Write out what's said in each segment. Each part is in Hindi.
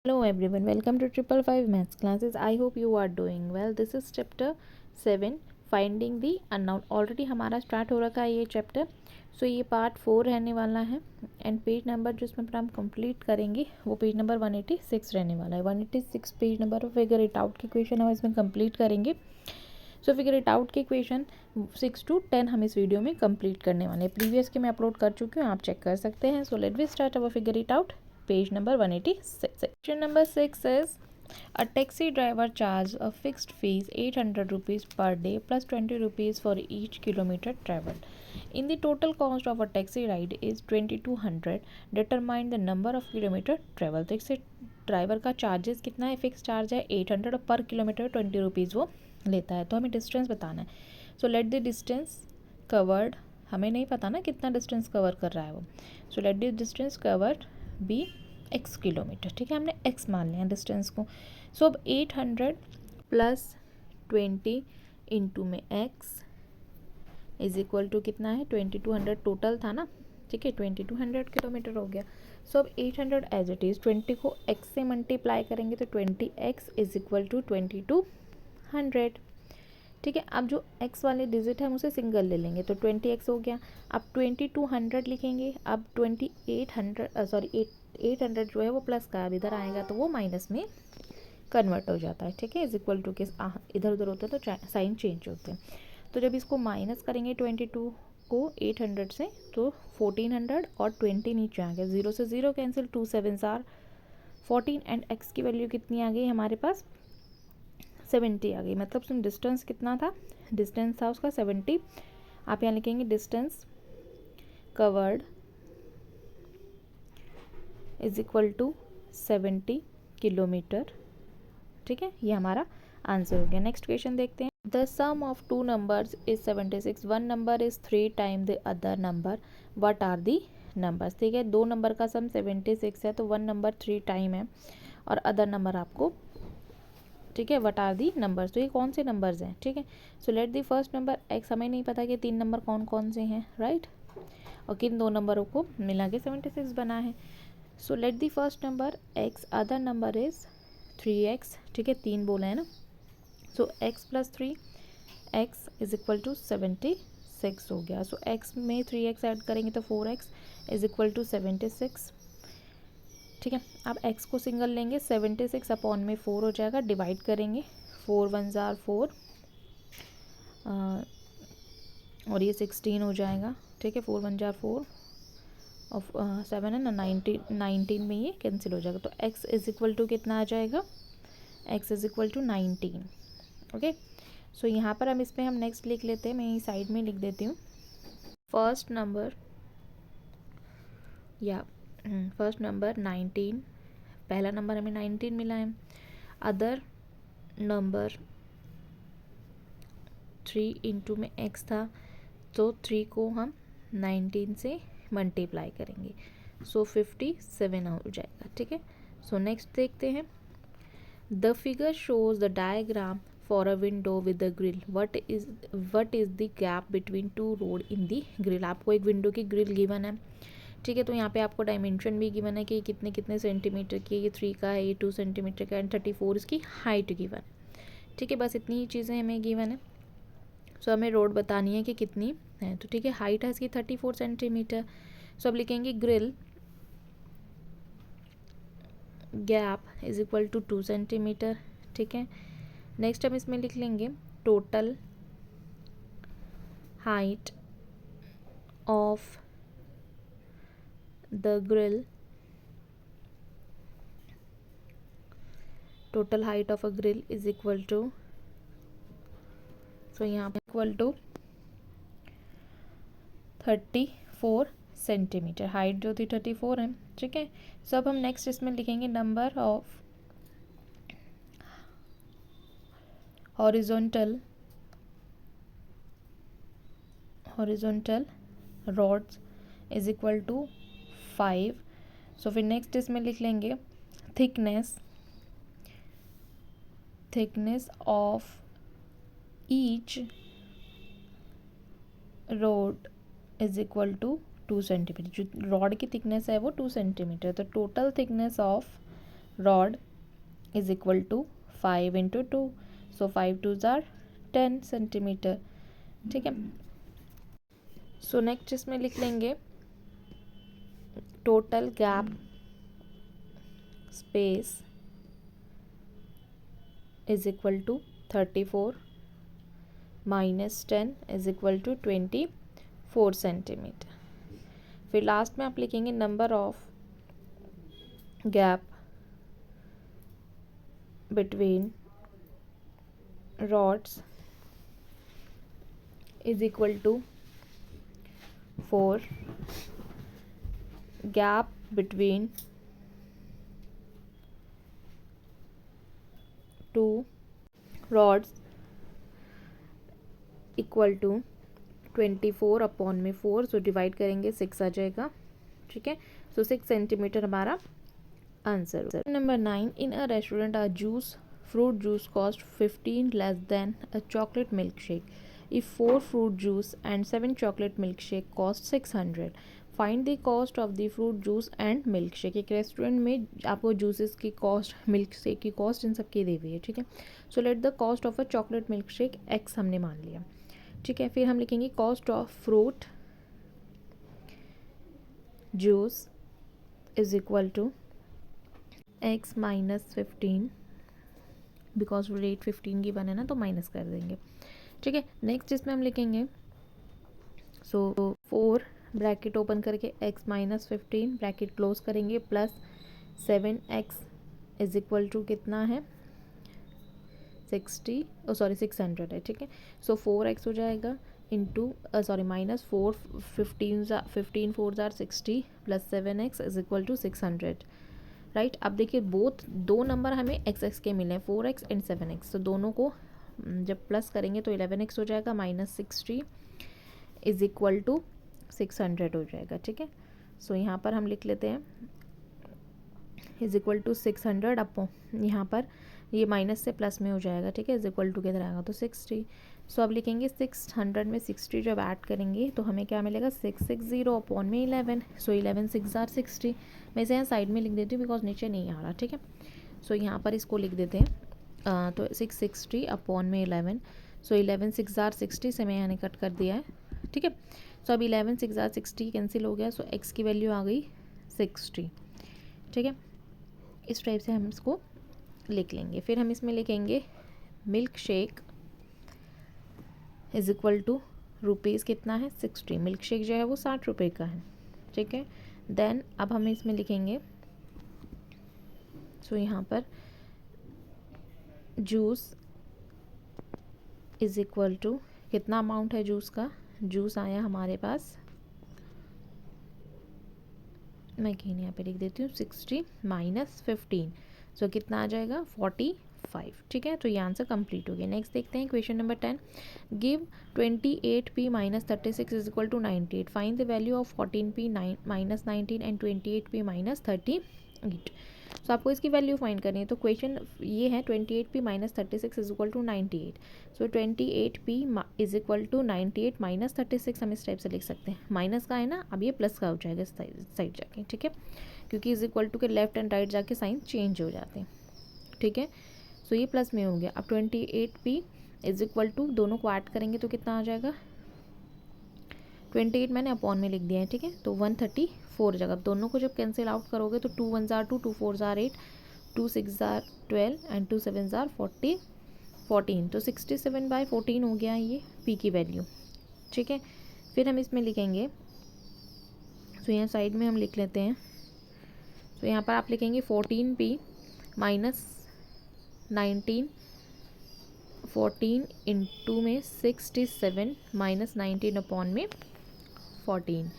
Hello everyone, welcome to Triple Five Maths classes. I hope you are doing well. This is chapter 7 finding the unknown. Already हमारा स्टार्ट हो रखा है ये चैप्टर. सो ये पार्ट 4 रहने वाला है एंड पेज नंबर जो इसमें पर हम कंप्लीट करेंगे वो पेज नंबर 186 रहने वाला है. 186 page number figure it out की क्वेश्चन हम इसमें कंप्लीट करेंगे. सो फिगर इट आउट के क्वेश्चन 6 to 10 हम इस वीडियो में कंप्लीट करने वाले हैं. प्रीवियस के मैं अपलोड कर चुकी हूँ, आप चेक कर सकते हैं. So let we start our figure it out. Page number 186. Question number 6 is a taxi driver charges a fixed fees 800 rupees per day plus 20 rupees for each kilometer traveled. In the total cost of a taxi ride is 2200. Determine the number of kilometer traveled. तो इससे ड्राइवर का चार्जेस कितना है, फिक्स चार्ज है 800 और पर किलोमीटर 20 रुपीज़ वो लेता है. तो हमें डिस्टेंस बताना है. So let the distance covered, हमें नहीं पता ना कितना डिस्टेंस कवर कर रहा है वो. So let the distance covered be x kilometre. ठीक है, हमने एक्स मान लिया डिस्टेंस को. सो अब 800 प्लस 20 इंटू में एक्स इज इक्वल टू कितना है, 2200 टोटल था ना. ठीक है, 2200 किलोमीटर हो गया. सो अब 800 एज इट इज़ 20 को एक्स से मल्टीप्लाई करेंगे तो 20x इज इक्वल टू 2200. ठीक है, अब जो x वाले डिजिट है हम उसे सिंगल ले लेंगे तो 20x हो गया. अब 2200 लिखेंगे. अब 800 जो है वो प्लस का, अब इधर आएगा तो वो माइनस में कन्वर्ट हो जाता है. ठीक है, इज इक्वल टू किस इधर उधर होते हैं तो साइन चेंज होते हैं. तो जब इसको माइनस करेंगे 22 को 800 से तो 1400 और 20 नीचे आ गया. 0 से 0 कैंसिल, 2 7 आर 14 एंड x की वैल्यू कितनी आ गई हमारे पास 70 आ गई. मतलब सुन डिस्टेंस कितना था, डिस्टेंस था उसका 70. आप यहाँ लिखेंगे distance covered is equal to 70 kilometre. ठीक है, ये हमारा आंसर हो गया. नेक्स्ट क्वेश्चन देखते हैं. The sum of two numbers is 76. One number is 3 time the other number. What are the numbers. ठीक है, दो नंबर का सम 76 है तो वन नंबर 3 टाइम है और अदर नंबर आपको, ठीक है, व्हाट आर दी नंबर्स. तो ये कौन से नंबर्स हैं. ठीक है, so let the first number x. हमें नहीं पता कि 3 नंबर कौन कौन से हैं, राइट, और किन दो नंबरों को मिला के 76 बना है. So let the first number x, other number is 3x. ठीक है, 3 बोला है ना. So x plus 3 x is equal to 76 हो गया. सो x में 3x ऐड करेंगे तो 4x इज इक्वल टू 76. ठीक है, अब x को सिंगल लेंगे, 76 अपॉन में 4 हो जाएगा, डिवाइड करेंगे 4 1 जार 4 और ये 16 हो जाएगा. ठीक है, 4 1 जार 4 और 7 है ना, 19 में ये कैंसिल हो जाएगा. तो x इज इक्वल टू कितना आ जाएगा, x is equal to 19. Okay, so यहाँ पर हम इसमें हम नेक्स्ट लिख लेते हैं. मैं यही साइड में लिख देती हूँ. फर्स्ट नंबर या फर्स्ट नंबर 19, पहला नंबर हमें 19 मिला है. अदर नंबर 3 इंटू में x था तो 3 को हम 19 से मल्टीप्लाई करेंगे सो 57 हो जाएगा. ठीक है, सो नेक्स्ट देखते हैं. The figure shows the diagram for a window with the grill. What is the gap between two road in the grill. आपको एक विंडो की ग्रिल गिवन है. ठीक है, तो यहाँ पे आपको डायमेंशन भी गिवन है कि कितने कितने सेंटीमीटर की, ये 3 का है, ये 2 सेंटीमीटर का एंड 34 इसकी हाइट गिवन है. ठीक है, बस इतनी ही चीज़ें हमें गिवन है. सो हमें रोड बतानी है कि कितनी है. तो ठीक है, हाइट है इसकी 34 सेंटीमीटर. सो अब लिखेंगे grill gap is equal to 2 centimetre. ठीक है, नेक्स्ट हम इसमें लिख लेंगे total height of the grill. Total height of a grill is equal to, so यहाँ पे इक्वल टू 34 सेंटीमीटर. हाइट जो थी 34 है. ठीक है, सो अब हम नेक्स्ट इसमें लिखेंगे number of horizontal rods is equal to 5. So फिर नेक्स्ट इसमें लिख लेंगे thickness of each rod is equal to 2 centimetre. जो रॉड की थिकनेस है वो 2 सेंटीमीटर. तो total thickness of rod is equal to 5 into 2, so 5 2 ज़ार 10 सेंटीमीटर। ठीक है, सो नेक्स्ट इसमें लिख लेंगे total gap space is equal to 34 minus 10 is equal to 24 centimetre. फिर लास्ट में आप लिखेंगे number of gap between rods is equal to 4, gap between 2 rods equal to 24 upon में 4, सो डिवाइड करेंगे 6 आ जाएगा। ठीक है, सो 6 सेंटीमीटर हमारा answer. Number 9, in a restaurant a juice fruit juice cost 15 less than a chocolate milk shake if 4 fruit juice and 7 chocolate milk shake cost 600, find the cost of the fruit juice and milk shake. एक रेस्टोरेंट में आपको जूसेस की कॉस्ट, मिल्क शेक की कॉस्ट, इन सब की दी हुई है। ठीक है, so let the cost of a chocolate milk shake x हमने मान लिया। ठीक है, फिर हम लिखेंगे cost of fruit juice is equal to x minus 15, because rate 15 की बने ना तो माइनस कर देंगे। ठीक है, नेक्स्ट इसमें हम लिखेंगे सो 4 ब्रैकेट ओपन करके x माइनस 15 ब्रैकेट क्लोज करेंगे plus 7x is equal to कितना है 600 है। ठीक है, सो 4x हो जाएगा इंटू माइनस 15 4 ज़ार 60 प्लस 7x is equal to 600। Right, अब देखिए बोथ दो नंबर हमें x के मिले हैं 4x एंड 7x, तो दोनों को जब प्लस करेंगे तो 11x हो जाएगा माइनस 60 इज इक्वल टू 600 हो जाएगा। ठीक है, सो यहाँ पर हम लिख लेते हैं इज इक्वल टू 600 अपॉन, यहाँ पर ये माइनस से प्लस में हो जाएगा। ठीक है, इज इक्वल टू किधर आएगा तो 60। सो अब लिखेंगे 600 में 60 जब ऐड करेंगे तो हमें क्या मिलेगा 660 अपॉन में 11, सो 11 6 ज़ार 60। मैं इसे यहाँ साइड में लिख देती हूँ बिकॉज नीचे नहीं आ रहा। ठीक है, सो यहाँ पर इसको लिख देते हैं तो 660 अपॉन में 11, सो 11 6 ज़ार 60 से मैं यहाँ कट कर दिया है। ठीक है, सो अब 11 6 ज़ार 60 कैंसिल हो गया, सो x की वैल्यू आ गई 60। ठीक है, इस टाइप से हम इसको लिख लेंगे। फिर हम इसमें लिखेंगे milk shake is equal to rupees कितना है 60, मिल्क शेक जो है वो 60 रुपये का है। ठीक है, देन अब हम इसमें लिखेंगे सो यहाँ पर जूस इज इक्वल टू कितना अमाउंट है जूस का, जूस आया हमारे पास, मैं कहीं यहाँ पे लिख देती हूँ 60 माइनस 15, सो कितना आ जाएगा 45। ठीक है, तो ये आंसर कंप्लीट हो गया। नेक्स्ट देखते हैं question number 10, give 28p minus 36 is equal to 98, find the value of 14p minus 19 and 28p minus 38। So आपको इसकी वैल्यू फाइंड करनी है। तो क्वेश्चन ये है 28p minus 36 is equal to 98, so 28p is equal to 98 minus 36 हम इस टाइप से लिख सकते हैं। माइनस का है ना, अब ये प्लस का हो जाएगा इस साइड जाके। ठीक है, क्योंकि इज इक्वल टू के लेफ्ट एंड राइट जाके साइन चेंज हो जाते हैं। ठीक है, सो ये प्लस में हो गया। अब 28p इज इक्वल टू दोनों को ऐड करेंगे तो कितना आ जाएगा 28 मैंने अपॉन में लिख दिया है। ठीक है, तो 134 जगह दोनों को जब कैंसिल आउट करोगे तो 2 1 ज़ार 2 2 4 ज़ार 8 2 6 ज़ार 12 एंड 2 7 ज़ार 14, तो 67/14 हो गया ये p की वैल्यू। ठीक है, फिर हम इसमें लिखेंगे तो यहाँ साइड में हम लिख लेते हैं, तो यहाँ पर आप लिखेंगे 14p माइनस 19, 14 इंटू में 67 माइनस 19 अपॉन में 14।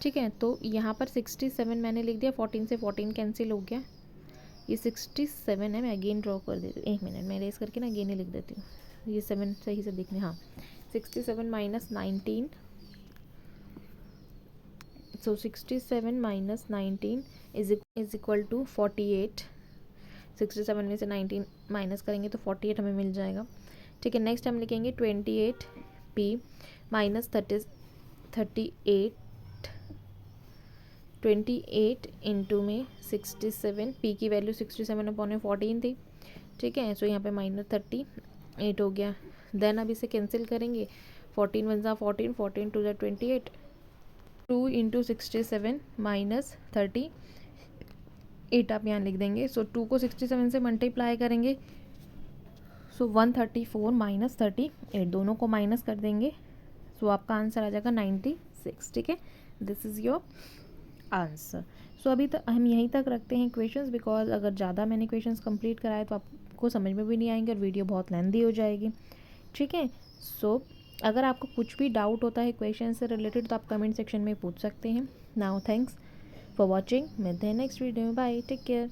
ठीक है, तो यहाँ पर 67 मैंने लिख दिया, 14 से 14 कैंसिल हो गया, ये 67 है। मैं अगेन ड्रॉ कर देती हूँ, एक मिनट मैं रेस करके ना अगेन ही लिख देती हूँ, ये 7 सही से दिखने। हाँ, 67 minus 19, so 67 minus 19 is equal to 48। 67 में से 19 माइनस करेंगे तो 48 हमें मिल जाएगा। ठीक है, नेक्स्ट हम लिखेंगे 28p माइनस 38 28 इंटू में 67, पी की वैल्यू 67/14 थी, ठीक है। सो यहाँ पे -38 हो गया। देन अब इसे कैंसिल करेंगे, 14 वन ज़ा 14, 14 टू ज़ा 28, 2 इंटू 67 -38 आप यहाँ लिख देंगे। सो 2 को 67 से मल्टीप्लाई करेंगे, सो 134 - 38, दोनों को माइनस कर देंगे। सो आपका आंसर आ जाएगा 96, ठीक है। This is your answer. So अभी तक हम यहीं तक रखते हैं क्वेश्चंस, बिकॉज अगर ज़्यादा मैंने क्वेश्चंस कंप्लीट कराए तो आपको समझ में भी नहीं आएंगे और वीडियो बहुत लेंदी हो जाएगी, ठीक है। सो अगर आपको कुछ भी डाउट होता है क्वेश्चन से रिलेटेड तो आप कमेंट सेक्शन में पूछ सकते हैं। नाउ थैंक्स फॉर वॉचिंग, मिलते हैं नेक्स्ट वीडियो में, बाय, टेक केयर।